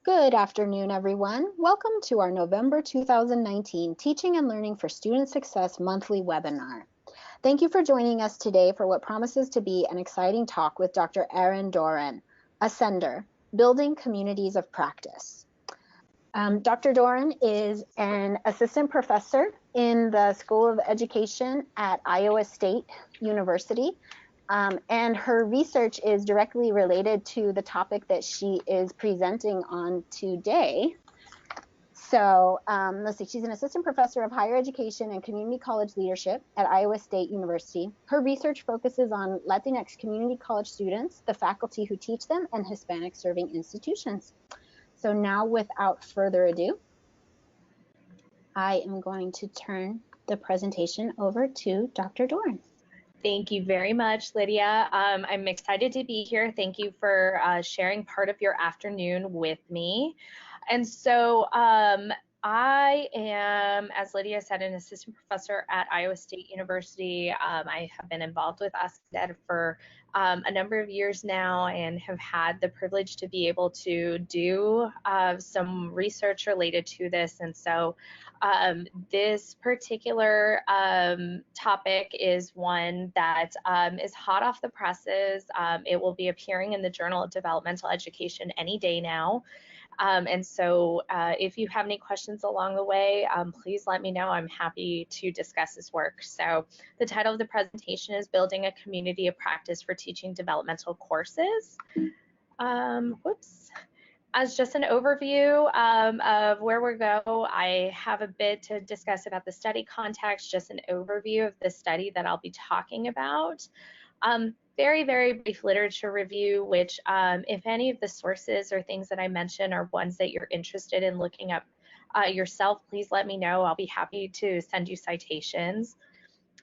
Good afternoon, everyone. Welcome to our November 2019 Teaching and Learning for Student Success monthly webinar. Thank you for joining us today for what promises to be an exciting talk with Dr. Erin Doran, Ascender, Building Communities of Practice. Dr. Doran is an assistant professor in the School of Education at Iowa State University. And her research is directly related to the topic that she is presenting on today. So let's see, she's an assistant professor of higher education and community college leadership at Iowa State University. Her research focuses on Latinx community college students, the faculty who teach them, and Hispanic serving institutions. So now, without further ado, I am going to turn the presentation over to Dr. Doran. Thank you very much, Lydia. I'm excited to be here. Thank you for sharing part of your afternoon with me. And so I am, as Lydia said, an assistant professor at Iowa State University. I have been involved with ASCED for a number of years now and have had the privilege to be able to do some research related to this. And so this particular topic is one that is hot off the presses. It will be appearing in the Journal of Developmental Education any day now. And so if you have any questions along the way, please let me know. I'm happy to discuss this work. So the title of the presentation is Building a Community of Practice for Teaching Developmental Courses. As just an overview of where we go, I have a bit to discuss about the study context, just an overview of the study that I'll be talking about. Very, very brief literature review, which if any of the sources or things that I mention are ones that you're interested in looking up yourself, please let me know. I'll be happy to send you citations.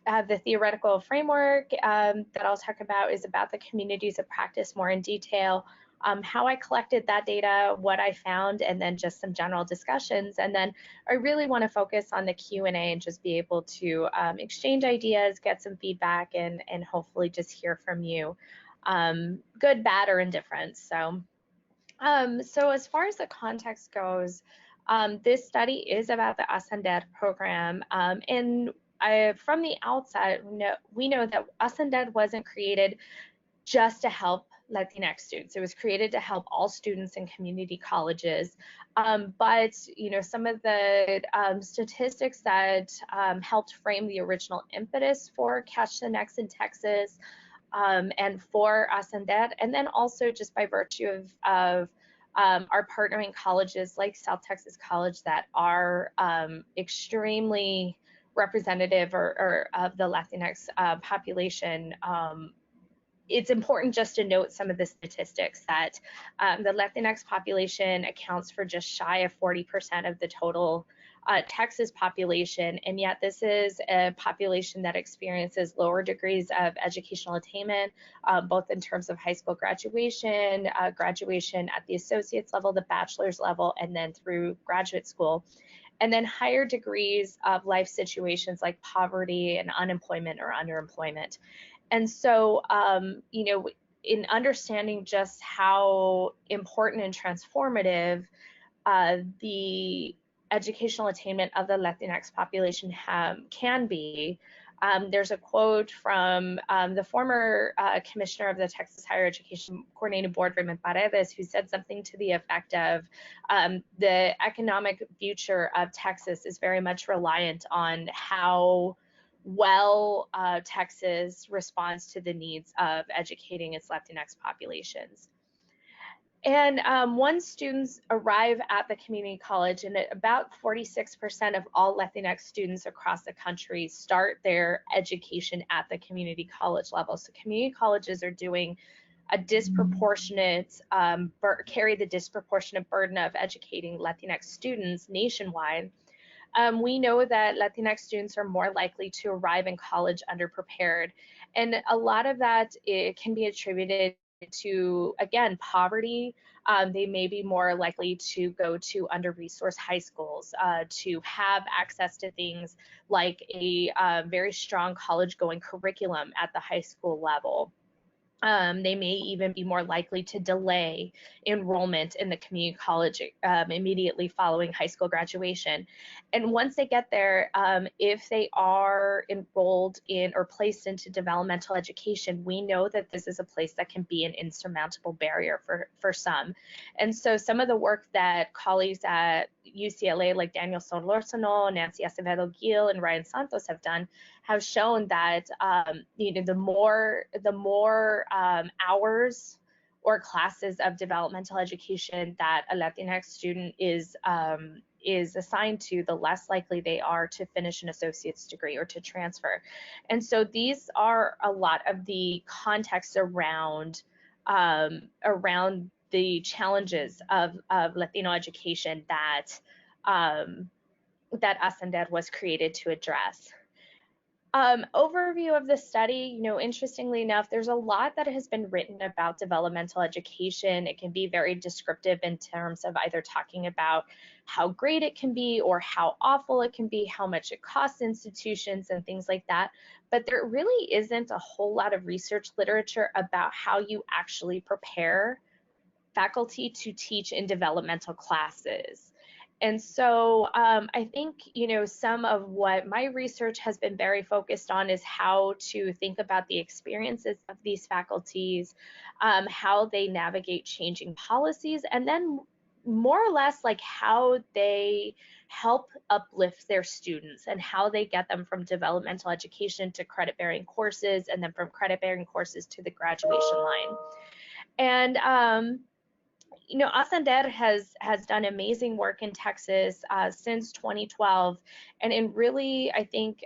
The theoretical framework that I'll talk about is about the communities of practice more in detail. How I collected that data, what I found, and then just some general discussions. And then I really want to focus on the Q&A and just be able to exchange ideas, get some feedback, and hopefully just hear from you, good, bad, or indifferent. So as far as the context goes, this study is about the Ascender program. And from the outset, we know that Ascender wasn't created just to help Latinx students. It was created to help all students in community colleges. But some of the statistics that helped frame the original impetus for Catch the Next in Texas and for Ascender, and then also just by virtue of our partnering colleges like South Texas College that are extremely representative or of the Latinx population. It's important just to note some of the statistics that the Latinx population accounts for just shy of 40% of the total Texas population, and yet this is a population that experiences lower degrees of educational attainment, both in terms of high school graduation, graduation at the associate's level, the bachelor's level, and then through graduate school, and then higher degrees of life situations like poverty and unemployment or underemployment. And so, in understanding just how important and transformative the educational attainment of the Latinx population can be, there's a quote from the former commissioner of the Texas Higher Education Coordinating Board, Raymond Paredes, who said something to the effect of the economic future of Texas is very much reliant on how well Texas responds to the needs of educating its Latinx populations. And once students arrive at the community college, and about 46% of all Latinx students across the country start their education at the community college level. So community colleges are doing a disproportionate, carry the disproportionate burden of educating Latinx students nationwide. We know that Latinx students are more likely to arrive in college underprepared. And a lot of that can be attributed to, again, poverty. They may be more likely to go to under-resourced high schools, to have access to things like a very strong college-going curriculum at the high school level. They may even be more likely to delay enrollment in the community college immediately following high school graduation. And once they get there, if they are enrolled in or placed into developmental education, we know that this is a place that can be an insurmountable barrier for some. And so some of the work that colleagues at UCLA like Daniel Solorzano, Nancy Acevedo Gil, and Ryan Santos have done have shown that the more hours or classes of developmental education that a Latinx student is assigned to, the less likely they are to finish an associate's degree or to transfer. And so these are a lot of the context around the challenges of Latino education that that Ascender was created to address. Overview of the study, interestingly enough, there's a lot that has been written about developmental education. It can be very descriptive in terms of either talking about how great it can be or how awful it can be, how much it costs institutions and things like that. But there really isn't a whole lot of research literature about how you actually prepare faculty to teach in developmental classes. And so I think, some of what my research has been very focused on is how to think about the experiences of these faculties, how they navigate changing policies, and then more or less like how they help uplift their students and how they get them from developmental education to credit-bearing courses, and then from credit-bearing courses to the graduation line. And Ascender has done amazing work in Texas since 2012, and in really, I think,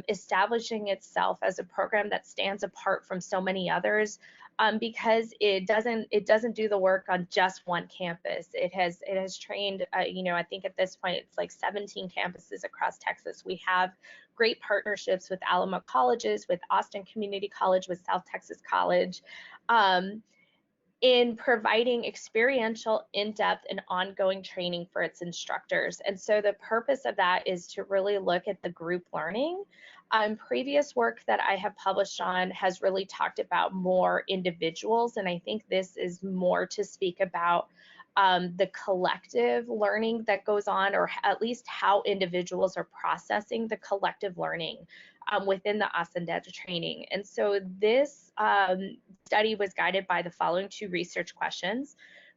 establishing itself as a program that stands apart from so many others, because it doesn't do the work on just one campus. It has trained, I think at this point it's like 17 campuses across Texas. We have great partnerships with Alamo colleges, with Austin Community College, with South Texas College. In providing experiential, in-depth, and ongoing training for its instructors. And so the purpose of that is to really look at the group learning. Previous work that I have published on has really talked about more individuals, and I think this is more to speak about the collective learning that goes on, or at least how individuals are processing the collective learning within the Ascender training. And so this study was guided by the following two research questions.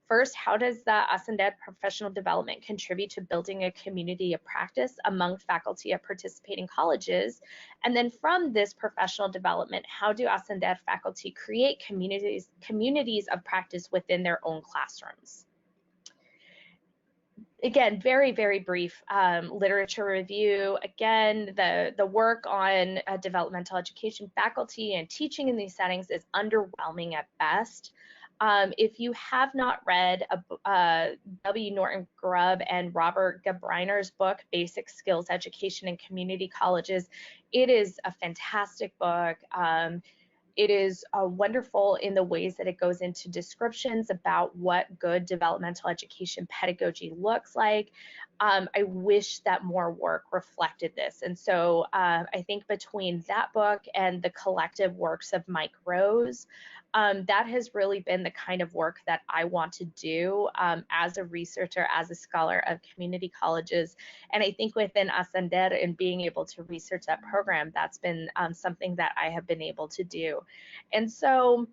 First, how does the Ascender professional development contribute to building a community of practice among faculty at participating colleges? And then from this professional development, how do Ascender faculty create communities of practice within their own classrooms? Again, very, very brief literature review. Again, the work on developmental education faculty and teaching in these settings is underwhelming at best. If you have not read W. Norton Grubb and Robert Gabriner's book, Basic Skills Education in Community Colleges, it is a fantastic book. It is wonderful in the ways that it goes into descriptions about what good developmental education pedagogy looks like. I wish that more work reflected this. And so I think between that book and the collective works of Mike Rose, that has really been the kind of work that I want to do as a researcher, as a scholar of community colleges. And I think within Ascender and being able to research that program, that's been something that I have been able to do. And so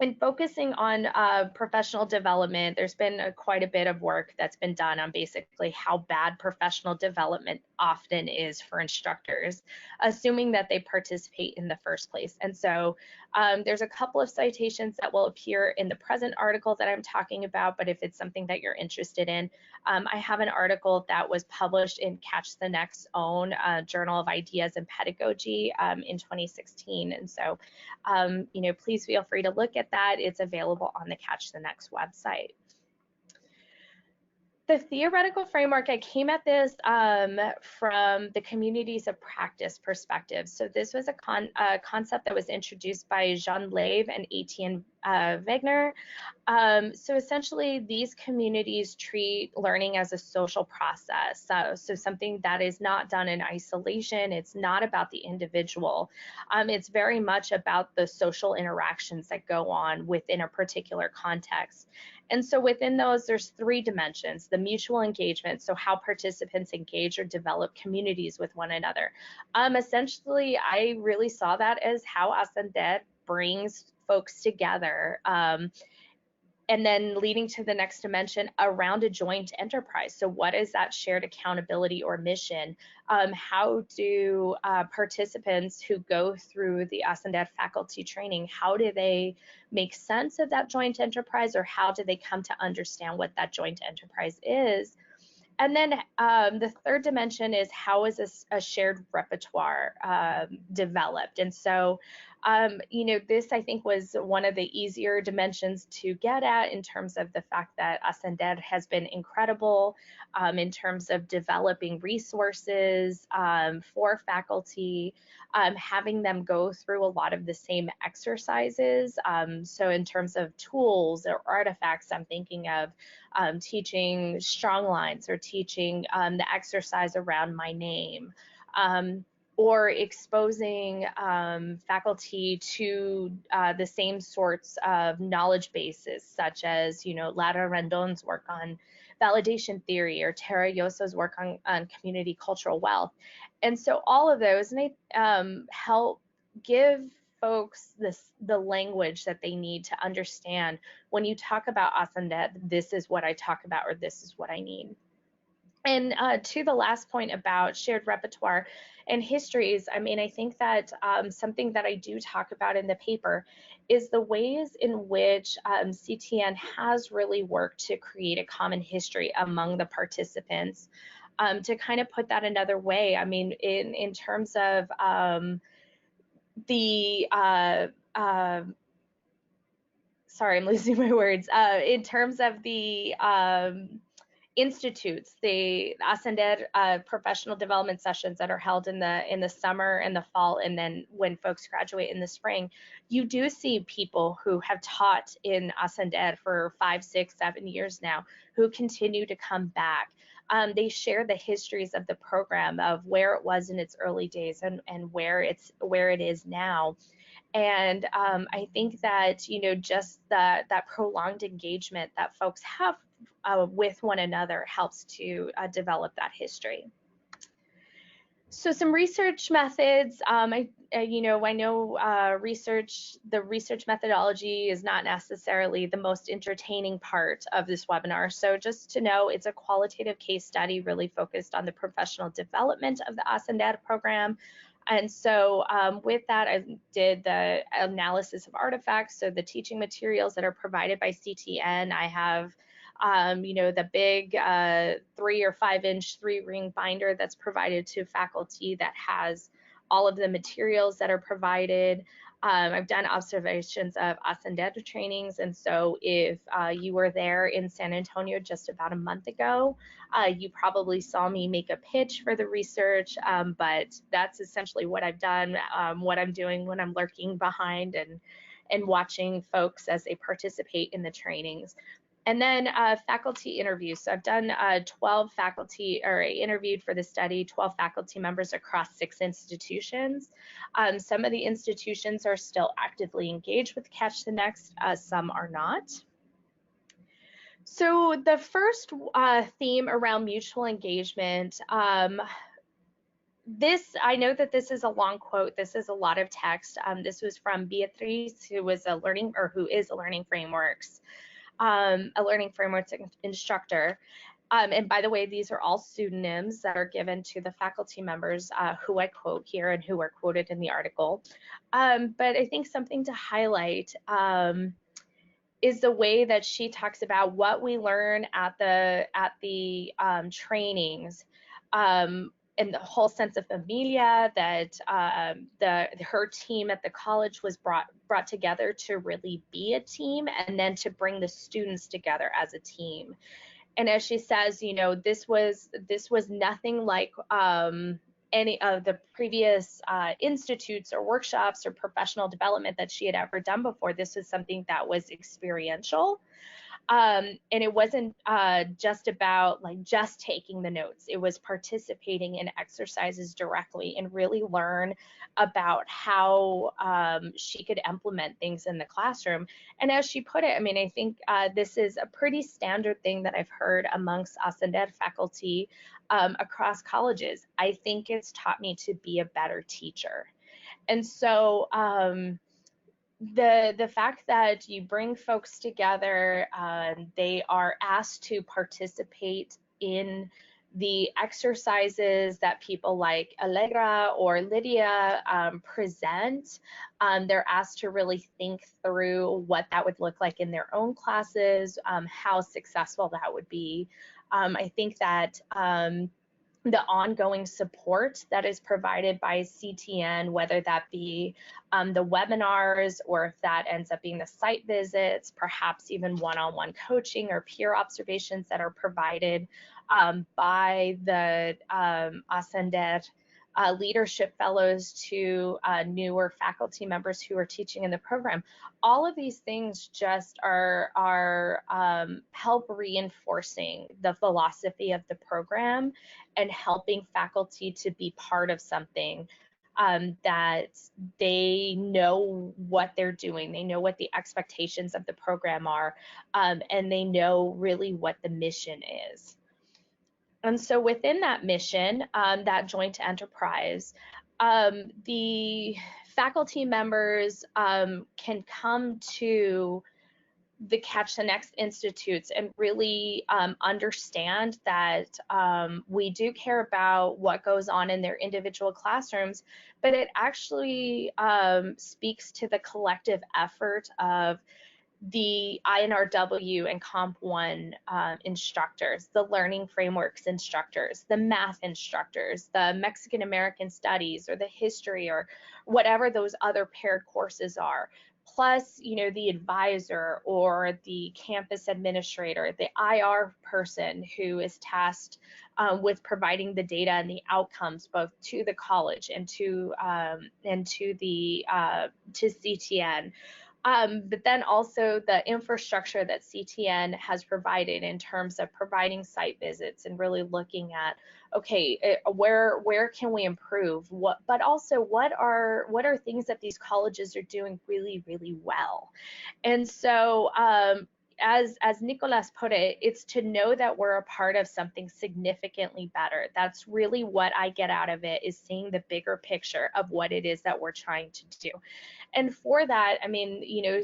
in focusing on professional development, there's been quite a bit of work that's been done on basically how bad professional development often is for instructors, assuming that they participate in the first place. And so there's a couple of citations that will appear in the present article that I'm talking about, but if it's something that you're interested in, I have an article that was published in Catch the Next Own Journal of Ideas and Pedagogy in 2016. And so, please feel free to look at that. It's available on the Catch the Next website. The theoretical framework, I came at this from the communities of practice perspective. So this was a concept that was introduced by Jean Lave and Etienne Wegner. So essentially, these communities treat learning as a social process. So something that is not done in isolation. It's not about the individual. It's very much about the social interactions that go on within a particular context. And so within those, there's three dimensions: the mutual engagement, so how participants engage or develop communities with one another. Essentially, I really saw that as how Ascended brings folks together. And then leading to the next dimension around a joint enterprise. So what is that shared accountability or mission? How do participants who go through the Ascended faculty training, how do they make sense of that joint enterprise, or how do they come to understand what that joint enterprise is? And then the third dimension is how is a shared repertoire developed? And so, this I think was one of the easier dimensions to get at in terms of the fact that Ascended has been incredible in terms of developing resources for faculty, having them go through a lot of the same exercises. So in terms of tools or artifacts, I'm thinking of teaching strong lines or teaching the exercise around my name, or exposing faculty to the same sorts of knowledge bases, such as, Lara Rendon's work on validation theory or Tara Yoso's work on community cultural wealth. And so all of those, and they help give folks the language that they need to understand when you talk about Ascended, this is what I talk about, or this is what I need. And to the last point about shared repertoire and histories, I think that something that I do talk about in the paper is the ways in which CTN has really worked to create a common history among the participants. To kind of put that another way, in terms of the sorry, I'm losing my words. In terms of the institutes, the Ascended professional development sessions that are held in the summer and the fall, and then when folks graduate in the spring, you do see people who have taught in Ascended for 5, 6, 7 years now who continue to come back. They share the histories of the program, of where it was in its early days and where it is now. And I think that, just that prolonged engagement that folks have with one another helps to develop that history. So some research methods. I know the research methodology is not necessarily the most entertaining part of this webinar. So just to know, it's a qualitative case study really focused on the professional development of the Ascended program. And so with that, I did the analysis of artifacts. So the teaching materials that are provided by CTN, I have the big 3 or 5 inch 3-ring binder that's provided to faculty that has all of the materials that are provided. I've done observations of Ascended trainings, and so if you were there in San Antonio just about a month ago, you probably saw me make a pitch for the research, but that's essentially what I've done, what I'm doing when I'm lurking behind and watching folks as they participate in the trainings. And then faculty interviews. So I've done 12 faculty, or I interviewed for the study 12 faculty members across 6 institutions. Some of the institutions are still actively engaged with Catch the Next, some are not. So the first theme around mutual engagement, I know that this is a long quote. This is a lot of text. This was from Beatriz, who is a learning frameworks instructor. And by the way, these are all pseudonyms that are given to the faculty members who I quote here and who are quoted in the article. But I think something to highlight is the way that she talks about what we learn at the trainings. And the whole sense of familia that her team at the college was brought together to really be a team, and then to bring the students together as a team. And as she says, this was nothing like any of the previous institutes or workshops or professional development that she had ever done before. This was something that was experiential. And it wasn't just about like just taking the notes. It was participating in exercises directly and really learn about how she could implement things in the classroom. And as she put it, I mean, I think this is a pretty standard thing that I've heard amongst Ascender faculty across colleges. I think it's taught me to be a better teacher. And so the fact that you bring folks together, they are asked to participate in the exercises that people like Allegra or Lydia present. They're asked to really think through what that would look like in their own classes, how successful that would be. I think that the ongoing support that is provided by CTN, whether that be the webinars or if that ends up being the site visits, perhaps even one-on-one coaching or peer observations that are provided by the Ascender leadership fellows to newer faculty members who are teaching in the program. All of these things just are help reinforcing the philosophy of the program and helping faculty to be part of something that they know what they're doing. They know what the expectations of the program are, and they know really what the mission is. And so within that mission, that joint enterprise, the faculty members can come to the Catch the Next Institutes and really understand that we do care about what goes on in their individual classrooms, but it actually speaks to the collective effort of the INRW and Comp 1 instructors, the learning frameworks instructors, the math instructors, the Mexican American studies or the history or whatever those other paired courses are, plus, you know, the advisor or the campus administrator, the IR person who is tasked with providing the data and the outcomes both to the college and to CTN. But then also the infrastructure that CTN has provided in terms of providing site visits and really looking at, okay, where can we improve? But also what are things that these colleges are doing really, really well? And so as Nicolas put it, it's to know that we're a part of something significantly better. That's really what I get out of it, is seeing the bigger picture of what it is that we're trying to do. And for that, I mean, you know,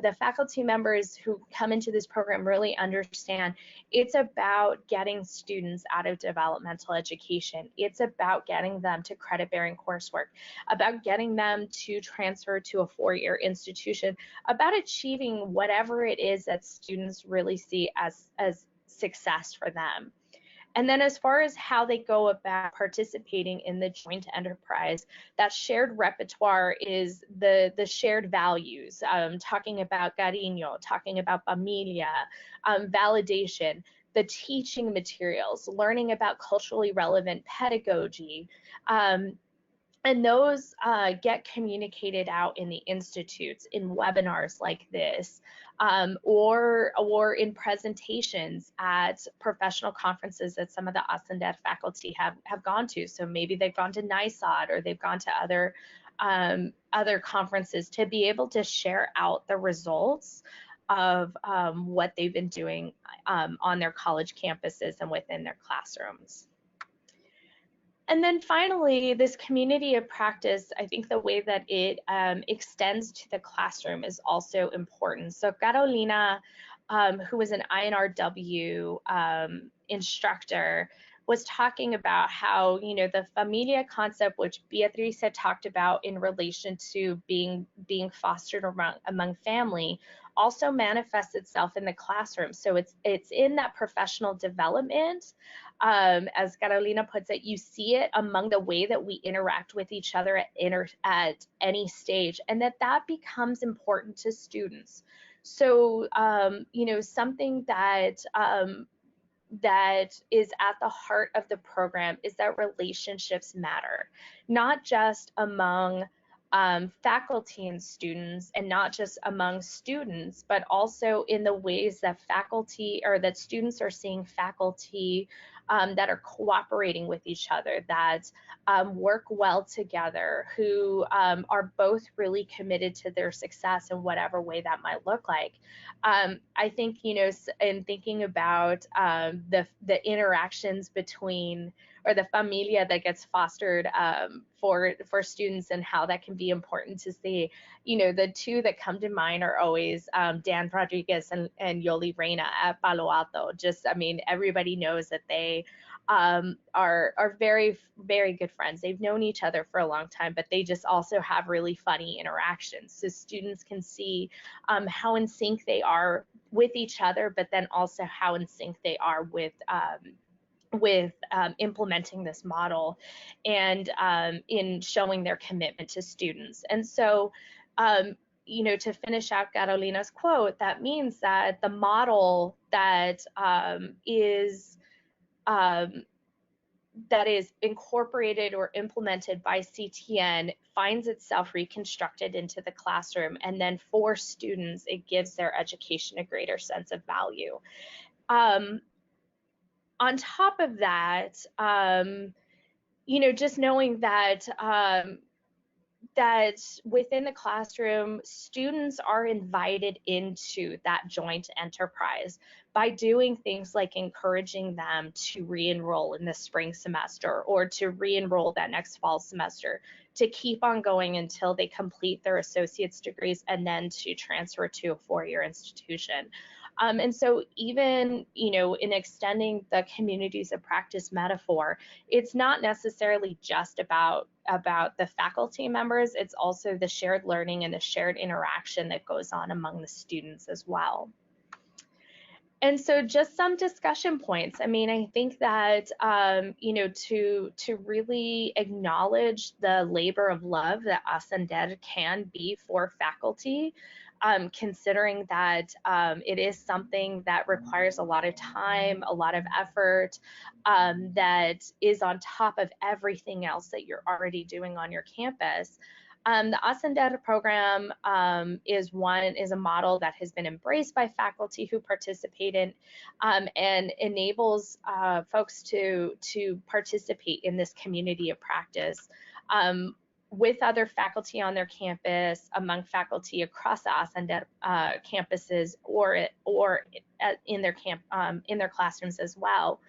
the faculty members who come into this program really understand it's about getting students out of developmental education. It's about getting them to credit-bearing coursework, about getting them to transfer to a four-year institution, about achieving whatever it is that students really see as success for them. And then as far as how they go about participating in the joint enterprise, that shared repertoire is the shared values, talking about cariño, talking about familia, validation, the teaching materials, learning about culturally relevant pedagogy, and those get communicated out in the institutes, in webinars like this, or in presentations at professional conferences that some of the Ascender faculty have gone to. So maybe they've gone to NISOD or they've gone to other conferences to be able to share out the results of what they've been doing on their college campuses and within their classrooms. And then finally, this community of practice, I think the way that it extends to the classroom is also important. So Carolina, who was an INRW instructor, was talking about how, you know, the familia concept, which Beatriz had talked about in relation to being fostered among family, also manifests itself in the classroom. So it's in that professional development. As Carolina puts it, you see it among the way that we interact with each other at any stage, and that becomes important to students. So, you know, something that that is at the heart of the program is that relationships matter, not just among faculty and students, and not just among students, but also in the ways that faculty or that students are seeing faculty that are cooperating with each other, that work well together, who are both really committed to their success in whatever way that might look like. I think, in thinking about the interactions between, or the familia that gets fostered for students, and how that can be important to see. The two that come to mind are always Dan Rodriguez and Yoli Reina at Palo Alto. Everybody knows that they are very, very good friends. They've known each other for a long time, but they just also have really funny interactions. So students can see how in sync they are with each other, but then also how in sync they are with implementing this model, and in showing their commitment to students. And so, to finish out Carolina's quote, that means that the model that is incorporated or implemented by CTN finds itself reconstructed into the classroom, and then for students, it gives their education a greater sense of value. On top of that, just knowing that within the classroom, students are invited into that joint enterprise by doing things like encouraging them to re-enroll in the spring semester, or to re-enroll that next fall semester, to keep on going until they complete their associate's degrees, and then to transfer to a four-year institution. And so even, in extending the communities of practice metaphor, it's not necessarily just about the faculty members, it's also the shared learning and the shared interaction that goes on among the students as well. And so just some discussion points. I think that, to really acknowledge the labor of love that Ascender can be for faculty, considering that it is something that requires a lot of time, a lot of effort, that is on top of everything else that you're already doing on your campus. The Ascender program is a model that has been embraced by faculty who participate in, and enables folks to participate in this community of practice with other faculty on their campus, among faculty across the Ascender campuses, or in their classrooms as well.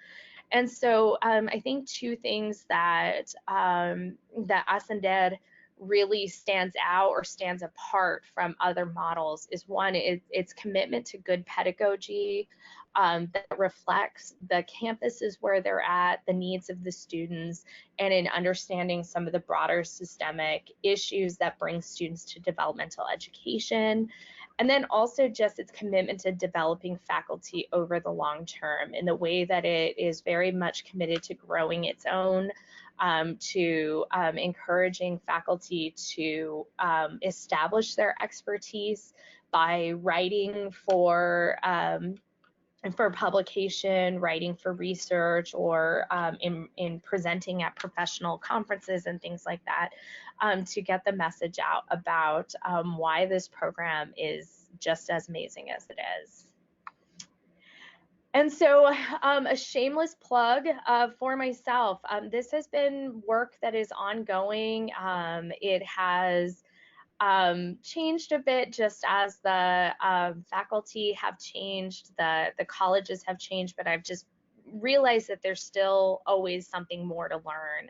And so I think two things that Ascender really stands out or stands apart from other models is, one, its commitment to good pedagogy that reflects the campuses where they're at, the needs of the students, and in understanding some of the broader systemic issues that bring students to developmental education. And then also just its commitment to developing faculty over the long term, in the way that it is very much committed to growing its own, to encouraging faculty to establish their expertise by writing for publication, writing for research, or in presenting at professional conferences and things like that, to get the message out about why this program is just as amazing as it is. And so a shameless plug for myself. This has been work that is ongoing. It has changed a bit just as the faculty have changed, the colleges have changed, but I've just realized that there's still always something more to learn.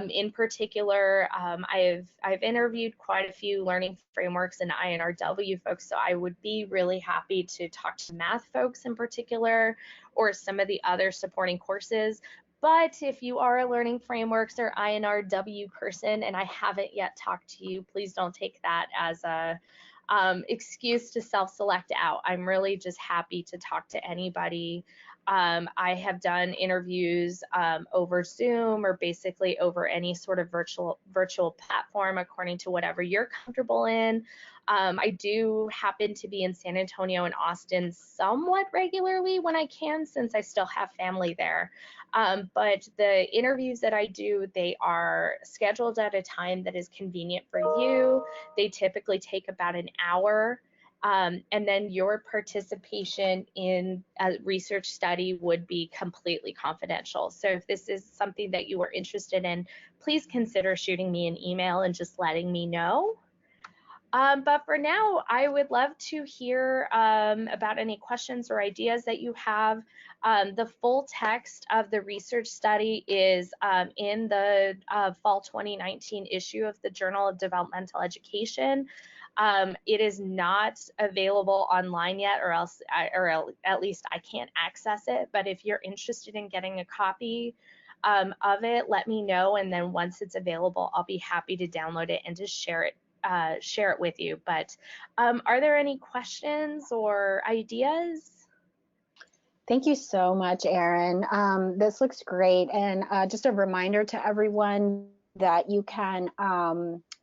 In particular, I've interviewed quite a few learning frameworks and INRW folks, so I would be really happy to talk to math folks in particular, or some of the other supporting courses. But if you are a learning frameworks or INRW person and I haven't yet talked to you, please don't take that as a excuse to self-select out. I'm really just happy to talk to anybody. I have done interviews over Zoom, or basically over any sort of virtual platform, according to whatever you're comfortable in. I do happen to be in San Antonio and Austin somewhat regularly when I can, since I still have family there. But the interviews that I do, they are scheduled at a time that is convenient for you. They typically take about an hour. And then your participation in a research study would be completely confidential. So if this is something that you are interested in, please consider shooting me an email and just letting me know. But for now, I would love to hear about any questions or ideas that you have. The full text of the research study is in the fall 2019 issue of the Journal of Developmental Education. It is not available online yet, or else, at least I can't access it. But if you're interested in getting a copy of it, let me know, and then once it's available, I'll be happy to download it and just share it with you. But are there any questions or ideas? Thank you so much, Erin. This looks great. And just a reminder to everyone that you can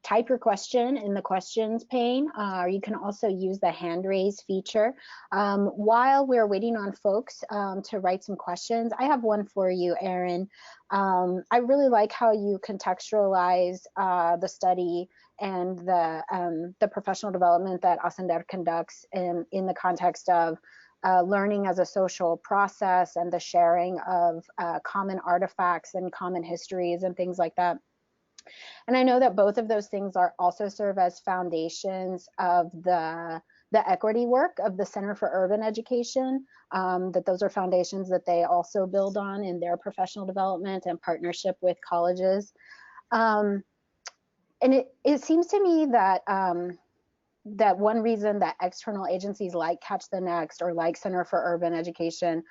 type your question in the questions pane, or you can also use the hand raise feature. While we're waiting on folks to write some questions, I have one for you, Erin. I really like how you contextualize the study and the professional development that Ascender conducts in the context of learning as a social process and the sharing of common artifacts and common histories and things like that. And I know that both of those things are also serve as foundations of the equity work of the Center for Urban Education, that those are foundations that they also build on in their professional development and partnership with colleges. And it seems to me that that one reason that external agencies like Catch the Next or like Center for Urban Education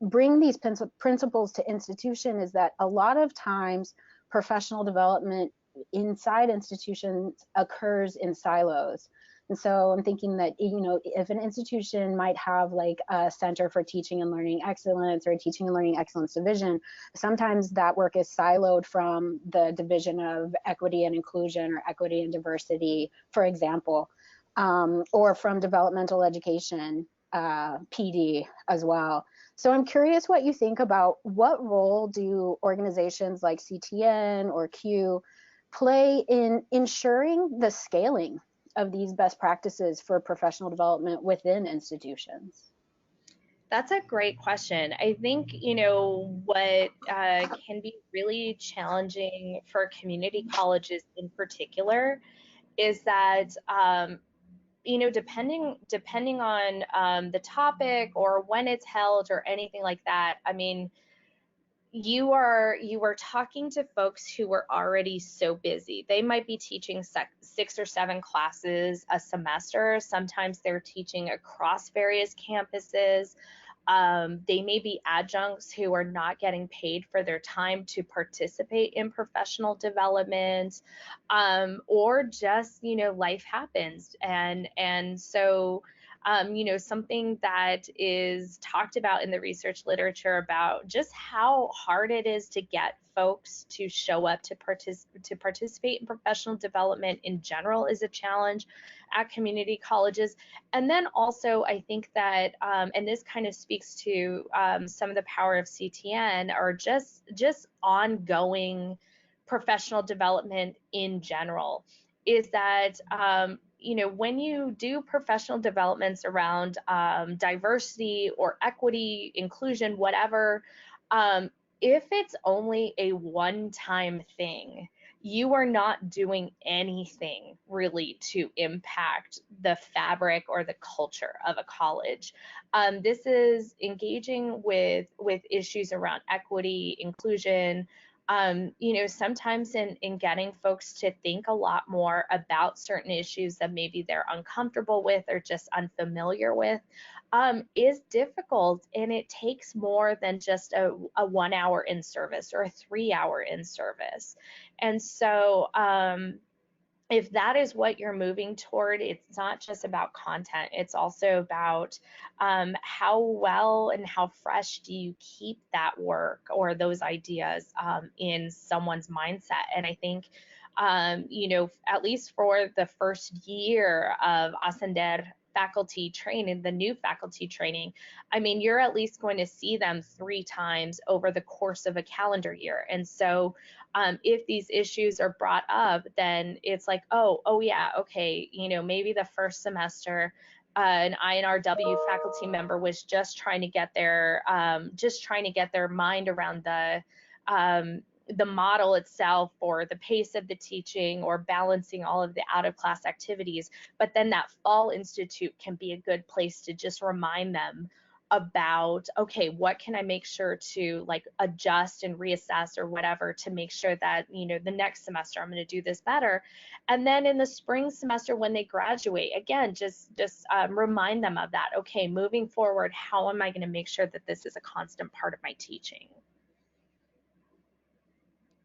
bring these principles to institution is that a lot of times professional development inside institutions occurs in silos. And so I'm thinking that, you know, if an institution might have like a Center for Teaching and Learning Excellence or a Teaching and Learning Excellence division, sometimes that work is siloed from the division of equity and inclusion or equity and diversity, for example, or from developmental education, PD as well. So I'm curious what you think about what role do organizations like CTN or CUE play in ensuring the scaling of these best practices for professional development within institutions? That's a great question. I think, you know, what can be really challenging for community colleges in particular is that, you know, depending on the topic or when it's held or anything like that, I mean, you are talking to folks who are already so busy. They might be teaching 6 or 7 classes a semester. Sometimes they're teaching across various campuses. They may be adjuncts who are not getting paid for their time to participate in professional development, or just, you know, life happens. And so, you know, something that is talked about in the research literature about just how hard it is to get folks to show up to participate in professional development in general is a challenge at community colleges. And then also, I think that, and this kind of speaks to some of the power of CTN, or just ongoing professional development in general, is that, you know, when you do professional developments around diversity or equity, inclusion, whatever, if it's only a one-time thing, you are not doing anything really to impact the fabric or the culture of a college. This is engaging with issues around equity, inclusion, you know, sometimes in getting folks to think a lot more about certain issues that maybe they're uncomfortable with or just unfamiliar with, is difficult, and it takes more than just a 1 hour in service or a 3 hour in service. And so, if that is what you're moving toward, it's not just about content, it's also about how well and how fresh do you keep that work or those ideas in someone's mindset. And I think you know, at least for the first year of Ascender faculty training, the new faculty training, I mean, you're at least going to see them 3 times over the course of a calendar year. And so if these issues are brought up, then it's like, oh yeah, okay, you know, maybe the first semester an INRW faculty member was just trying to get their mind around the model itself or the pace of the teaching or balancing all of the out of class activities. But then that fall institute can be a good place to just remind them about, okay, what can I make sure to like adjust and reassess or whatever to make sure that, you know, the next semester I'm going to do this better. And then in the spring semester when they graduate, again, just remind them of that. Okay, moving forward, how am I going to make sure that this is a constant part of my teaching?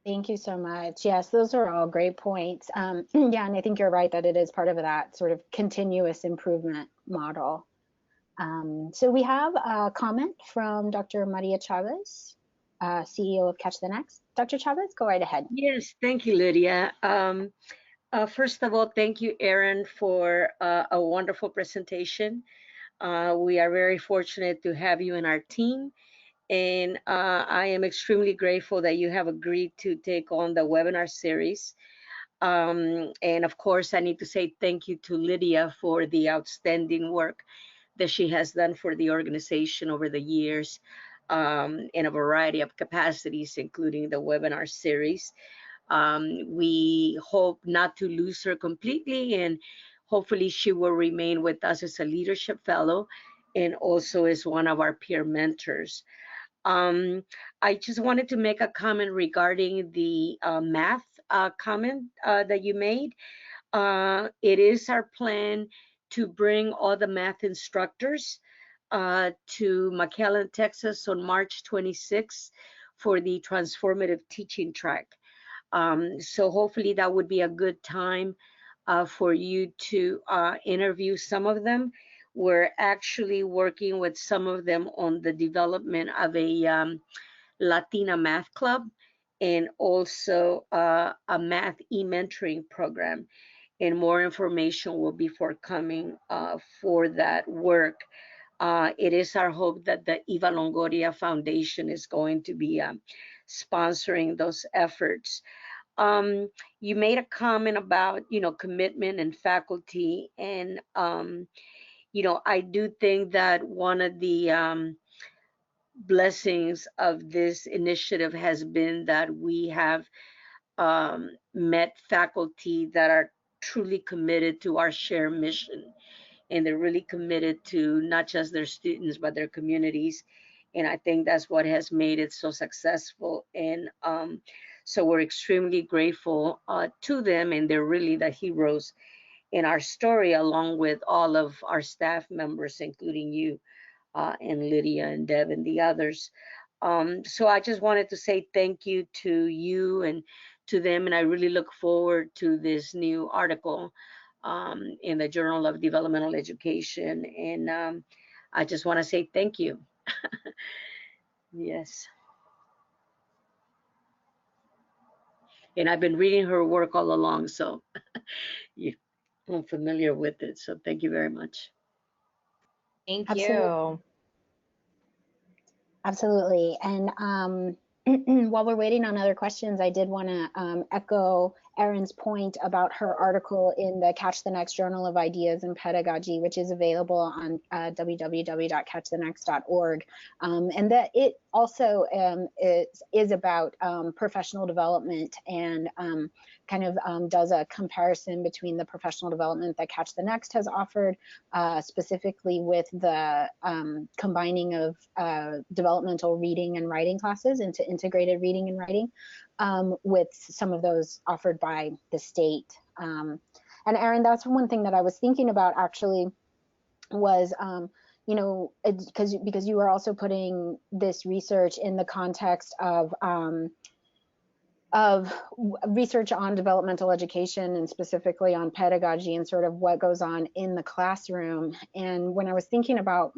Thank you so much. Yes, those are all great points. Yeah, and I think you're right that it is part of that sort of continuous improvement model. So we have a comment from Dr. Maria Chavez, CEO of Catch the Next. Dr. Chavez, go right ahead. Yes, thank you, Lydia. First of all, thank you, Erin, for a wonderful presentation. We are very fortunate to have you in our team, and I am extremely grateful that you have agreed to take on the webinar series. And of course, I need to say thank you to Lydia for the outstanding work that she has done for the organization over the years in a variety of capacities, including the webinar series. We hope not to lose her completely, and hopefully she will remain with us as a leadership fellow and also as one of our peer mentors. I just wanted to make a comment regarding the math comment that you made. It is our plan to bring all the math instructors to McAllen, Texas on March 26th for the transformative teaching track. So hopefully that would be a good time for you to interview some of them. We're actually working with some of them on the development of a Latina math club and also a math e-mentoring program. And more information will be forthcoming for that work. It is our hope that the Eva Longoria Foundation is going to be sponsoring those efforts. You made a comment about, you know, commitment and faculty, and you know, I do think that one of the blessings of this initiative has been that we have met faculty that are truly committed to our shared mission, and they're really committed to not just their students but their communities, and I think that's what has made it so successful. And so we're extremely grateful to them, and they're really the heroes in our story, along with all of our staff members, including you and Lydia and Deb and the others. So I just wanted to say thank you to you and to them, and I really look forward to this new article in the Journal of Developmental Education, and I just want to say thank you. Yes. And I've been reading her work all along, so I'm familiar with it. So thank you very much. Thank Absolutely. you. Absolutely. And while we're waiting on other questions, I did want to echo Erin's point about her article in the Catch the Next Journal of Ideas and Pedagogy, which is available on www.catchthenext.org. And that it also is about professional development, and kind of does a comparison between the professional development that Catch the Next has offered, specifically with the combining of developmental reading and writing classes into integrated reading and writing, with some of those offered by the state. And Erin, that's one thing that I was thinking about actually was, you know, because you are also putting this research in the context of research on developmental education and specifically on pedagogy and sort of what goes on in the classroom. And when I was thinking about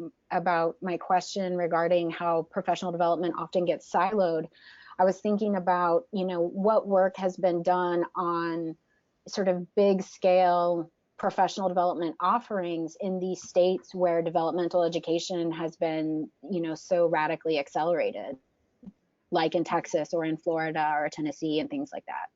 my question regarding how professional development often gets siloed, I was thinking about, what work has been done on sort of big scale professional development offerings in these states where developmental education has been, so radically accelerated, like in Texas or in Florida or Tennessee and things like that.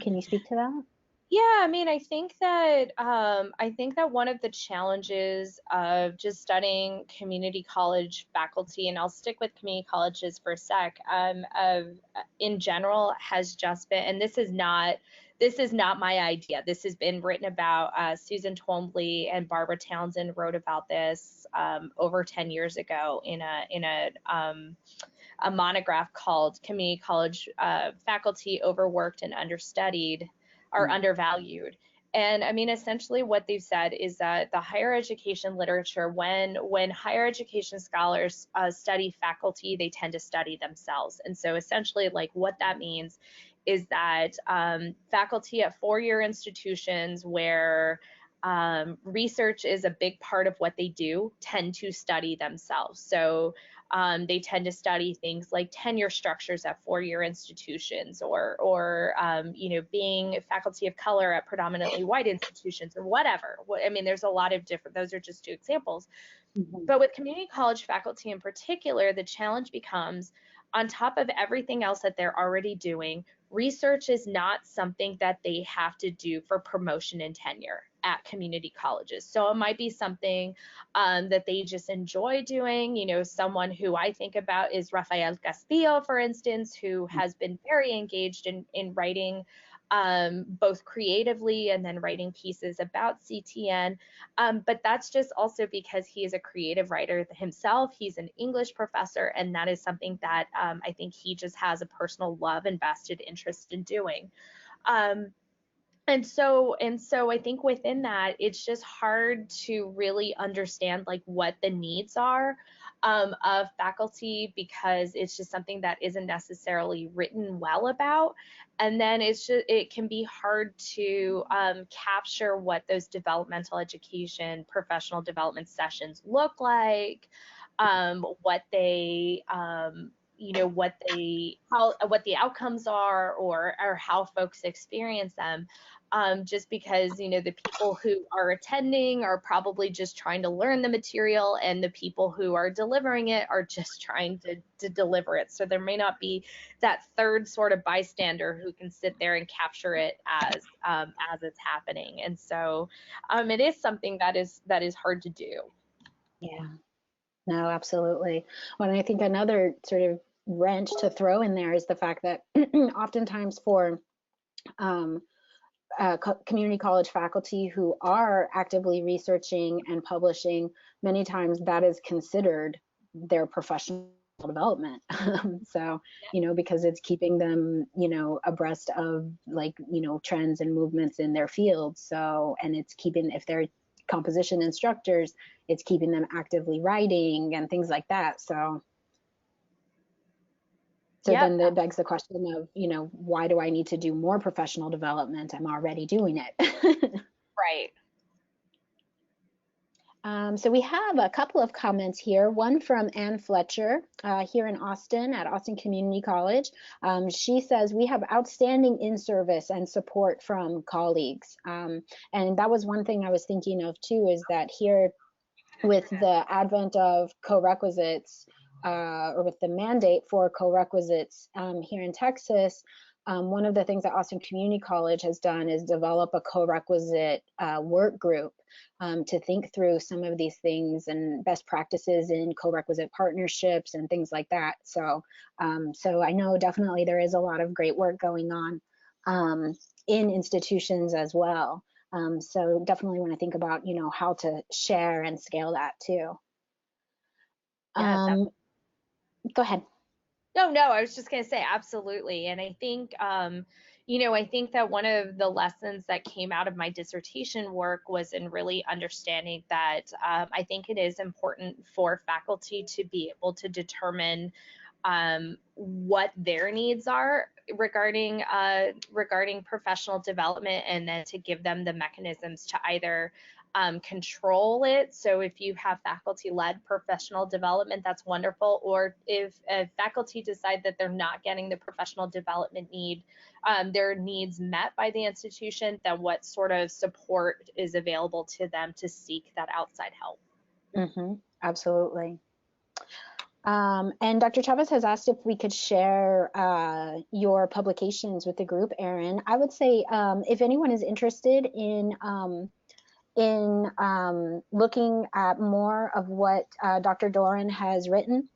Can you speak to that? Yeah, I mean, I think that one of the challenges of just studying community college faculty, and I'll stick with community colleges for a sec, of in general has just been, and this is not my idea. This has been written about. Susan Twombly and Barbara Townsend wrote about this over 10 years ago in a monograph called "Community College Faculty Overworked and Understudied." Are undervalued. And I mean, essentially what they've said is that the higher education literature, when higher education scholars study faculty, they tend to study themselves. And so essentially, like, what that means is that faculty at four-year institutions where research is a big part of what they do tend to study themselves. So they tend to study things like tenure structures at four-year institutions, or being faculty of color at predominantly white institutions, or whatever. I mean, there's a lot of different, those are just two examples. But with community college faculty in particular, the challenge becomes, on top of everything else that they're already doing, research is not something that they have to do for promotion and tenure at community colleges. So it might be something that they just enjoy doing. Someone who I think about is Rafael Castillo, for instance, who has been very engaged in writing both creatively and then writing pieces about CTN. But that's just also because he is a creative writer himself. He's an English professor, and that is something that I think he just has a personal love and vested interest in doing. And so I think within that, it's just hard to really understand like what the needs are of faculty, because it's just something that isn't necessarily written well about. And then it can be hard to capture what those developmental education, professional development sessions look like, what they what the outcomes are, or how folks experience them, just because the people who are attending are probably just trying to learn the material, and the people who are delivering it are just trying to deliver it. So there may not be that third sort of bystander who can sit there and capture it as it's happening. And so it is something that is hard to do. Yeah. No, absolutely. Well, and I think another sort of wrench to throw in there is the fact that oftentimes for community college faculty who are actively researching and publishing, many times that is considered their professional development. So, because it's keeping them, abreast of trends and movements in their field. So, and it's keeping, if they're composition instructors, it's keeping them actively writing and things like that. So Yep. Then that begs the question of, why do I need to do more professional development? I'm already doing it. Right. So we have a couple of comments here. One from Ann Fletcher here in Austin at Austin Community College. She says, we have outstanding in-service and support from colleagues. And that was one thing I was thinking of too, is that here with the advent of co-requisites, or with the mandate for co-requisites here in Texas, one of the things that Austin Community College has done is develop a co-requisite work group to think through some of these things and best practices in co-requisite partnerships and things like that. So, so I know definitely there is a lot of great work going on in institutions as well. So definitely want to think about, how to share and scale that too. Yeah, Go ahead. No, I was just going to say absolutely. And I think, I think that one of the lessons that came out of my dissertation work was in really understanding that I think it is important for faculty to be able to determine what their needs are regarding professional development, and then to give them the mechanisms to either control it. So if you have faculty-led professional development, that's wonderful. Or if faculty decide that they're not getting the professional development their needs met by the institution, then what sort of support is available to them to seek that outside help? Absolutely. And Dr. Chavez has asked if we could share your publications with the group, Erin. I would say if anyone is interested in looking at more of what Dr. Doran has written,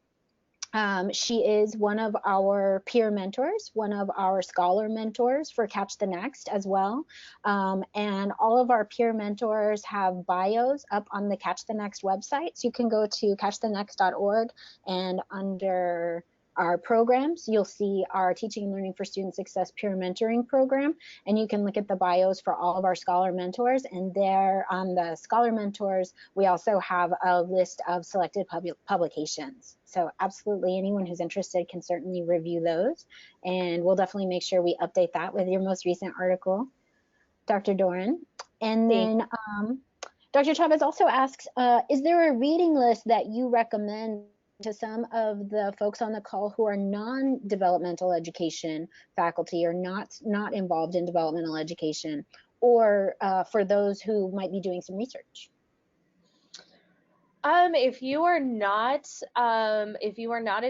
she is one of our peer mentors, one of our scholar mentors for Catch the Next as well. And all of our peer mentors have bios up on the Catch the Next website. So you can go to catchthenext.org, and under our programs, you'll see our Teaching and Learning for Student Success Peer Mentoring Program, and you can look at the bios for all of our scholar mentors. And there on the scholar mentors, we also have a list of selected publications. So absolutely anyone who's interested can certainly review those, and we'll definitely make sure we update that with your most recent article, Dr. Doran. And then Dr. Chavez also asks, is there a reading list that you recommend to some of the folks on the call who are non-developmental education faculty or not involved in developmental education, or for those who might be doing some research? If you are not a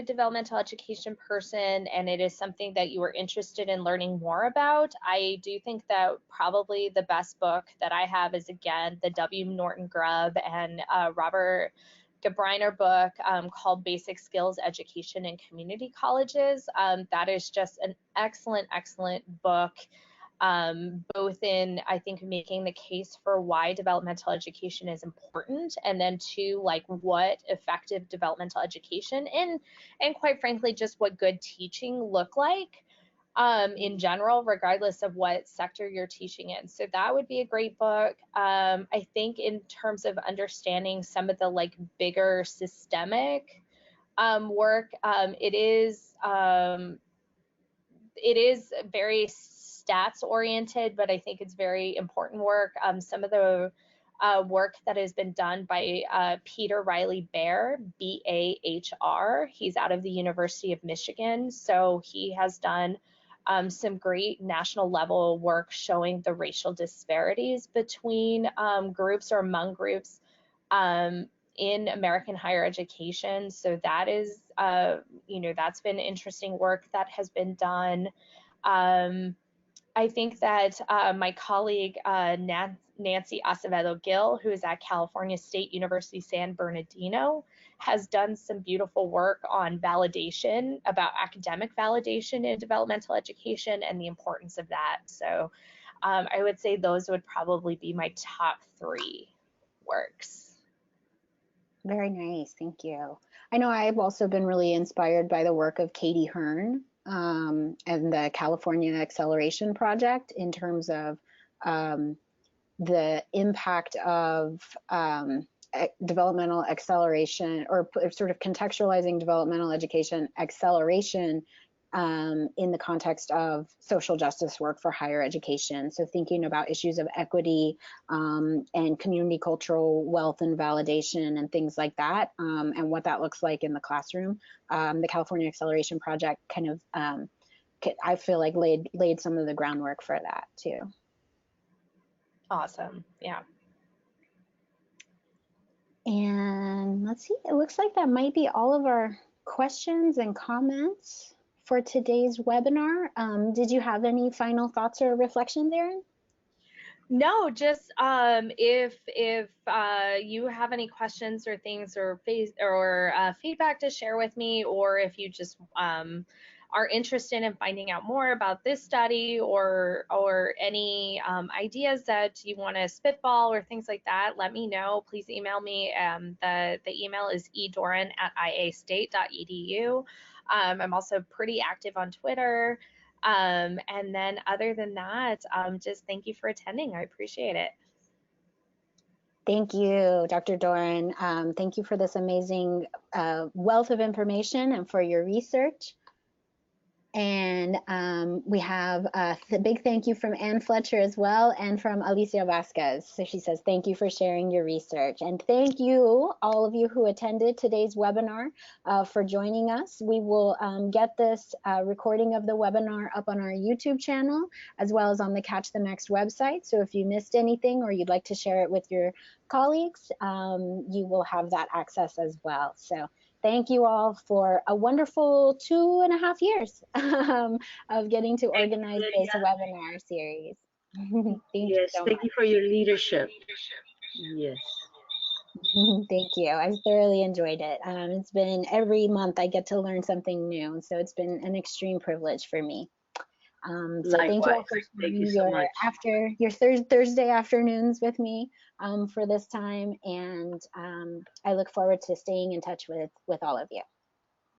developmental education person and it is something that you are interested in learning more about, I do think that probably the best book that I have is, again, the W. Norton Grubb and Robert Gebriner book called Basic Skills Education in Community Colleges. That is just an excellent, excellent book. Both in, I think, making the case for why developmental education is important, and then two, like what effective developmental education and quite frankly, just what good teaching look like in general, regardless of what sector you're teaching in. So that would be a great book. I think in terms of understanding some of the like bigger systemic work, it is very stats oriented, but I think it's very important work. Some of the work that has been done by Peter Riley Bahr, B-A-H-R. He's out of the University of Michigan. So he has done some great national level work showing the racial disparities between groups or among groups in American higher education. So that is, that's been interesting work that has been done. I think that my colleague Nancy Acevedo Gill, who is at California State University San Bernardino, has done some beautiful work on validation, about academic validation in developmental education and the importance of that. So I would say those would probably be my top 3 works. Very nice, thank you. I know I've also been really inspired by the work of Katie Hearn and the California Acceleration Project in terms of the impact of developmental acceleration, or sort of contextualizing developmental education acceleration in the context of social justice work for higher education. So thinking about issues of equity and community cultural wealth and validation and things like that, and what that looks like in the classroom. The California Acceleration Project kind of, I feel like laid some of the groundwork for that too. Awesome, yeah. And let's see, it looks like that might be all of our questions and comments for today's webinar. Did you have any final thoughts or reflections, Erin? No, just if you have any questions or things or feedback to share with me, or if you just are interested in finding out more about this study, or any ideas that you want to spitball or things like that, let me know. Please email me. The email is edoran@iastate.edu. I'm also pretty active on Twitter. And then other than that, just thank you for attending. I appreciate it. Thank you, Dr. Doran. Thank you for this amazing wealth of information and for your research. And we have a big thank you from Ann Fletcher as well, and from Alicia Vasquez. So she says, thank you for sharing your research. And thank you, all of you who attended today's webinar, for joining us. We will get this recording of the webinar up on our YouTube channel, as well as on the Catch the Next website. So if you missed anything or you'd like to share it with your colleagues, you will have that access as well. So thank you all for a wonderful 2.5 years of getting to organize this webinar series. Thank you Yes, so thank you much. for your leadership. Yes. Thank you. I've thoroughly enjoyed it. It's been every month I get to learn something new, so it's been an extreme privilege for me. So thank you all Likewise. for Thank you sharing so much. your Thursday afternoons with me for this time, and I look forward to staying in touch with all of you.